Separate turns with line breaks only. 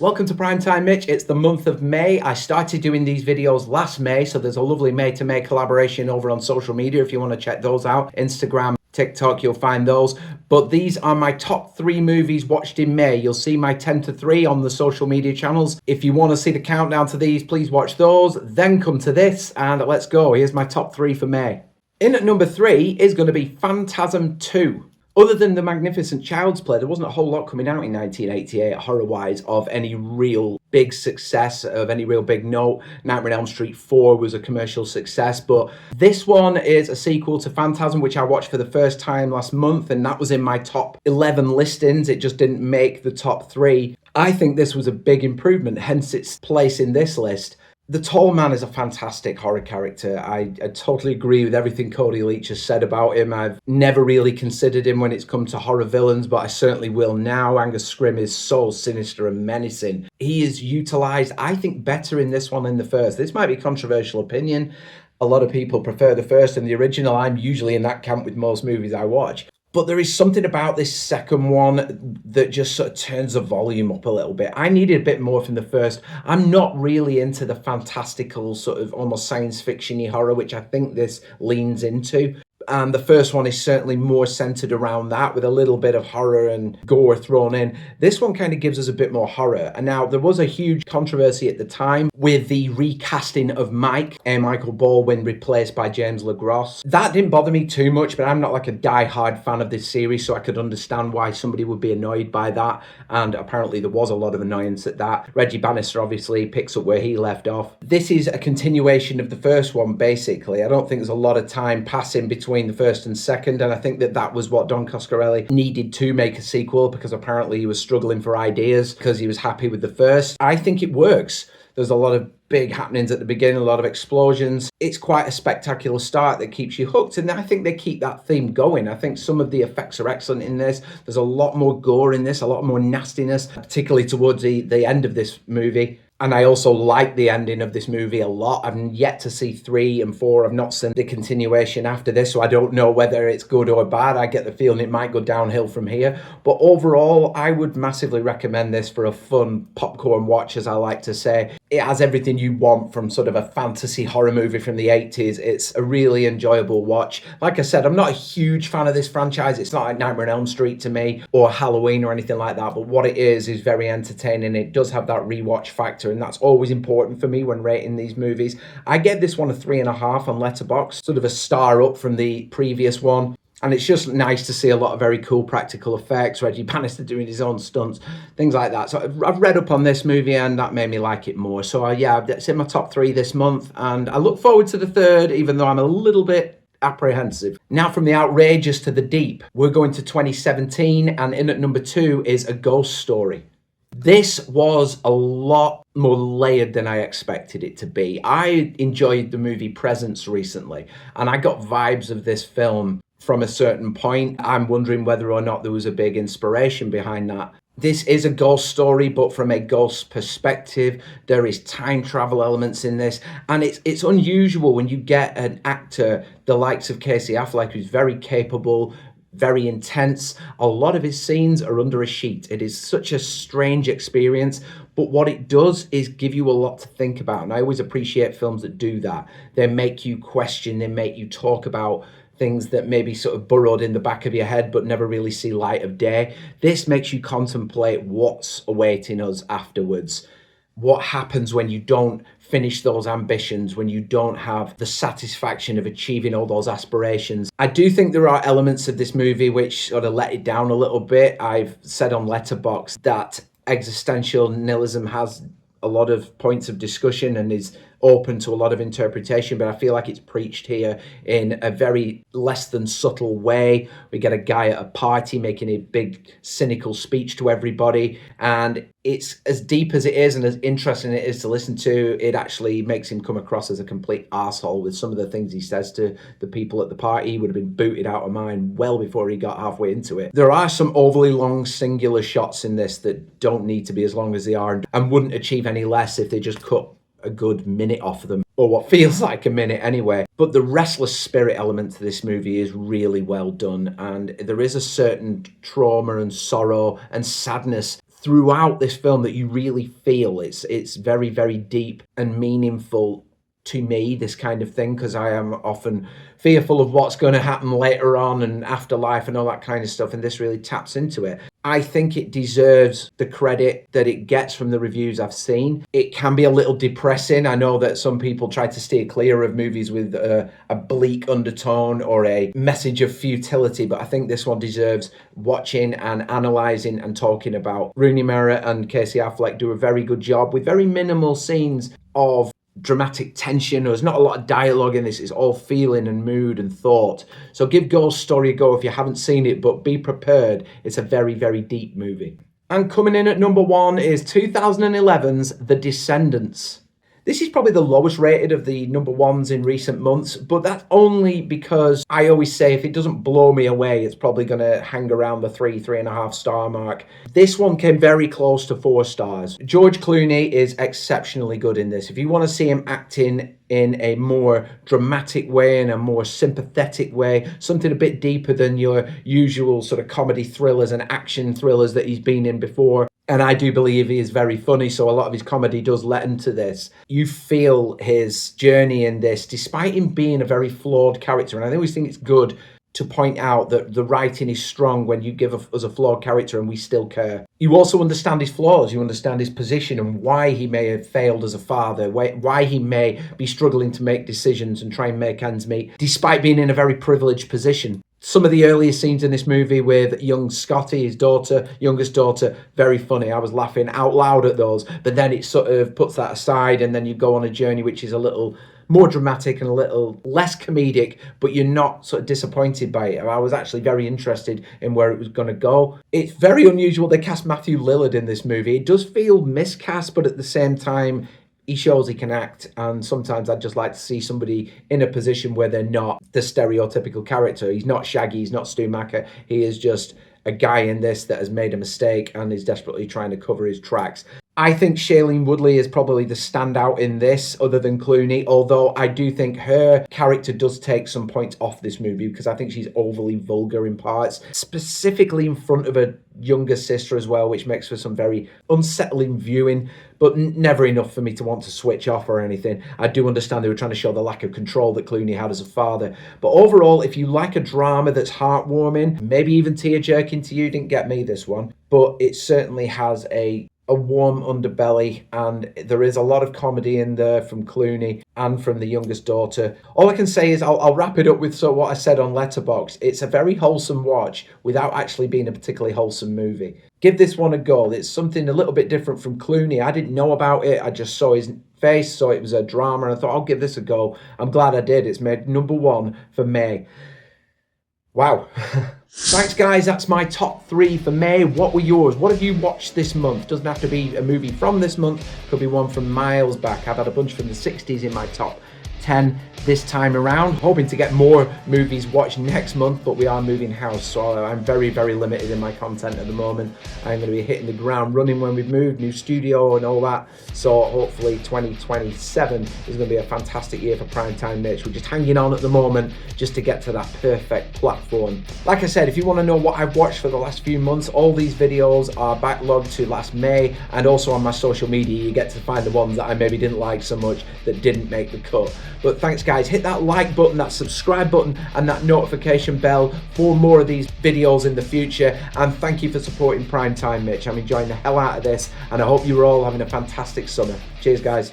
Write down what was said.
Welcome to Primetime Mitch. It's the month of May. I started doing these videos last May, so there's a lovely May to May collaboration over on social media if you want to check those out. Instagram, TikTok, you'll find those. But these are my top 3 movies watched in May. You'll see my 10 to 3 on the social media channels. If you want to see the countdown to these, please watch those. Then come to this and let's go. Here's my top 3 for May. In at number 3 is going to be Phantasm 2. Other than The Magnificent Child's Play, there wasn't a whole lot coming out in 1988, horror-wise, of any real big success, of any real big note. Nightmare on Elm Street 4 was a commercial success, but this one is a sequel to Phantasm, which I watched for the first time last month, and that was in my top 11 listings. It just didn't make the top 3. I think this was a big improvement, hence its place in this list. The Tall Man is a fantastic horror character. I totally agree with everything 𝐒𝐂𝐈𝐀𝐋𝐒 has said about him. I've never really considered him when it's come to horror villains, but I certainly will now. Angus Scrimm is so sinister and menacing. He is utilised, I think, better in this one than the first. This might be a controversial opinion. A lot of people prefer the first and the original. I'm usually in that camp with most movies I watch. But there is something about this second one that just sort of turns the volume up a little bit. I needed a bit more from the first. I'm not really into the fantastical sort of almost science fiction-y horror, which I think this leans into. And the first one is certainly more centered around that with a little bit of horror and gore thrown in. This one kind of gives us a bit more horror. And now there was a huge controversy at the time with the recasting of Mike and Michael Baldwin replaced by James LaGrosse. That didn't bother me too much, but I'm not like a die-hard fan of this series, so I could understand why somebody would be annoyed by that. And apparently there was a lot of annoyance at that. Reggie Bannister obviously picks up where he left off. This is a continuation of the first one, basically. I don't think there's a lot of time passing between the first and second, and I think that was what Don Coscarelli needed to make a sequel, because apparently he was struggling for ideas because he was happy with the first. I think it works. There's a lot of big happenings at the beginning, a lot of explosions. It's quite a spectacular start that keeps you hooked, and I think they keep that theme going. I think some of the effects are excellent in this. There's a lot more gore in this, a lot more nastiness, particularly towards the end of this movie. And I also like the ending of this movie a lot. I've yet to see 3 and 4. I've not seen the continuation after this, so I don't know whether it's good or bad. I get the feeling it might go downhill from here. But overall, I would massively recommend this for a fun popcorn watch, as I like to say. It has everything you want from sort of a fantasy horror movie from the 80s. It's a really enjoyable watch. Like I said, I'm not a huge fan of this franchise. It's not like Nightmare on Elm Street to me, or Halloween or anything like that. But what it is very entertaining. It does have that rewatch factor, and that's always important for me when rating these movies. I gave this one a 3.5 on Letterboxd, sort of a star up from the previous one. And it's just nice to see a lot of very cool practical effects, Reggie Bannister doing his own stunts, things like that. So I've read up on this movie and that made me like it more. So yeah, that's in my top 3 this month. And I look forward to the third, even though I'm a little bit apprehensive. Now from the outrageous to the deep, we're going to 2017, and in at number 2 is A Ghost Story. This was a lot more layered than I expected it to be. I enjoyed the movie Presence recently, and I got vibes of this film from a certain point. I'm wondering whether or not there was a big inspiration behind that. This is a ghost story, but from a ghost perspective. There is time travel elements in this, and it's unusual when you get an actor the likes of Casey Affleck, who's very capable, very intense. A lot of his scenes are under a sheet. It is such a strange experience, but what it does is give you a lot to think about, and I always appreciate films that do that. They make you question, they make you talk about things that maybe sort of burrowed in the back of your head but never really see light of day. This makes you contemplate what's awaiting us afterwards. What happens when you don't finish those ambitions, when you don't have the satisfaction of achieving all those aspirations. I do think there are elements of this movie which sort of let it down a little bit. I've said on Letterboxd that existential nihilism has a lot of points of discussion and is open to a lot of interpretation, but I feel like it's preached here in a very less than subtle way. We get a guy at a party making a big cynical speech to everybody, and it's as deep as it is and as interesting it is to listen to, it actually makes him come across as a complete arsehole with some of the things he says to the people at the party. He would have been booted out of mine well before he got halfway into it. There are some overly long singular shots in this that don't need to be as long as they are and wouldn't achieve any less if they just cut a good minute off them, or what feels like a minute anyway. But the restless spirit element to this movie is really well done, and there is a certain trauma and sorrow and sadness throughout this film that you really feel. It's very, very deep and meaningful to me, this kind of thing, because I am often fearful of what's going to happen later on and afterlife and all that kind of stuff, and this really taps into it. I think it deserves the credit that it gets from the reviews I've seen. It can be a little depressing. I know that some people try to steer clear of movies with a bleak undertone or a message of futility, but I think this one deserves watching and analysing and talking about. Rooney Mara and Casey Affleck do a very good job with very minimal scenes of dramatic tension. There's not a lot of dialogue in this. It's all feeling and mood and thought. So give Ghost Story a go if you haven't seen it, but be prepared. It's a very, very deep movie. And coming in at number 1 is 2011's The Descendants. This is probably the lowest rated of the number 1s in recent months, but that's only because I always say if it doesn't blow me away, it's probably going to hang around the 3.5 star mark. This one came very close to 4 stars. George Clooney is exceptionally good in this. If you want to see him acting in a more dramatic way, in a more sympathetic way, something a bit deeper than your usual sort of comedy thrillers and action thrillers that he's been in before. And I do believe he is very funny, so a lot of his comedy does let into this. You feel his journey in this, despite him being a very flawed character. And I always think it's good to point out that the writing is strong when you give us a flawed character and we still care. You also understand his flaws, you understand his position and why he may have failed as a father, why he may be struggling to make decisions and try and make ends meet, despite being in a very privileged position. Some of the earlier scenes in this movie with young Scotty, his daughter, youngest daughter, very funny. I was laughing out loud at those, but then it sort of puts that aside and then you go on a journey which is a little more dramatic and a little less comedic, but you're not sort of disappointed by it. I was actually very interested in where it was going to go. It's very unusual they cast Matthew Lillard in this movie. It does feel miscast, but at the same time, he shows he can act, and sometimes I'd just like to see somebody in a position where they're not the stereotypical character. He's not Shaggy, he's not Stu Macker. He is just a guy in this that has made a mistake and is desperately trying to cover his tracks. I think Shailene Woodley is probably the standout in this, other than Clooney, although I do think her character does take some points off this movie because I think she's overly vulgar in parts, specifically in front of her younger sister as well, which makes for some very unsettling viewing, but never enough for me to want to switch off or anything. I do understand they were trying to show the lack of control that Clooney had as a father. But overall, if you like a drama that's heartwarming, maybe even tear-jerking to you, didn't get me this one, but it certainly has a warm underbelly, and there is a lot of comedy in there from Clooney and from the youngest daughter. All I can say is I'll wrap it up with what I said on Letterboxd. It's a very wholesome watch without actually being a particularly wholesome movie. Give this one a go. It's something a little bit different from Clooney. I didn't know about it. I just saw his face, saw it was a drama, and I thought I'll give this a go. I'm glad I did. It's made number 1 for May. Wow. Thanks guys, that's my top 3 for May. What were yours? What have you watched this month? Doesn't have to be a movie from this month, could be one from miles back. I've had a bunch from the 60s in my top 10 this time around. Hoping to get more movies watched next month, but we are moving house, so I'm very, very limited in my content at the moment. I'm going to be hitting the ground running when we've moved, new studio and all that. So hopefully 2027 is going to be a fantastic year for Primetime Mitch. We're just hanging on at the moment just to get to that perfect platform. Like I said, if you want to know what I've watched for the last few months, all these videos are backlogged to last May, and also on my social media you get to find the ones that I maybe didn't like so much that didn't make the cut. But thanks guys, hit that like button, that subscribe button and that notification bell for more of these videos in the future, and thank you for supporting Primetime Mitch. I'm enjoying the hell out of this and I hope you're all having a fantastic summer. Cheers guys.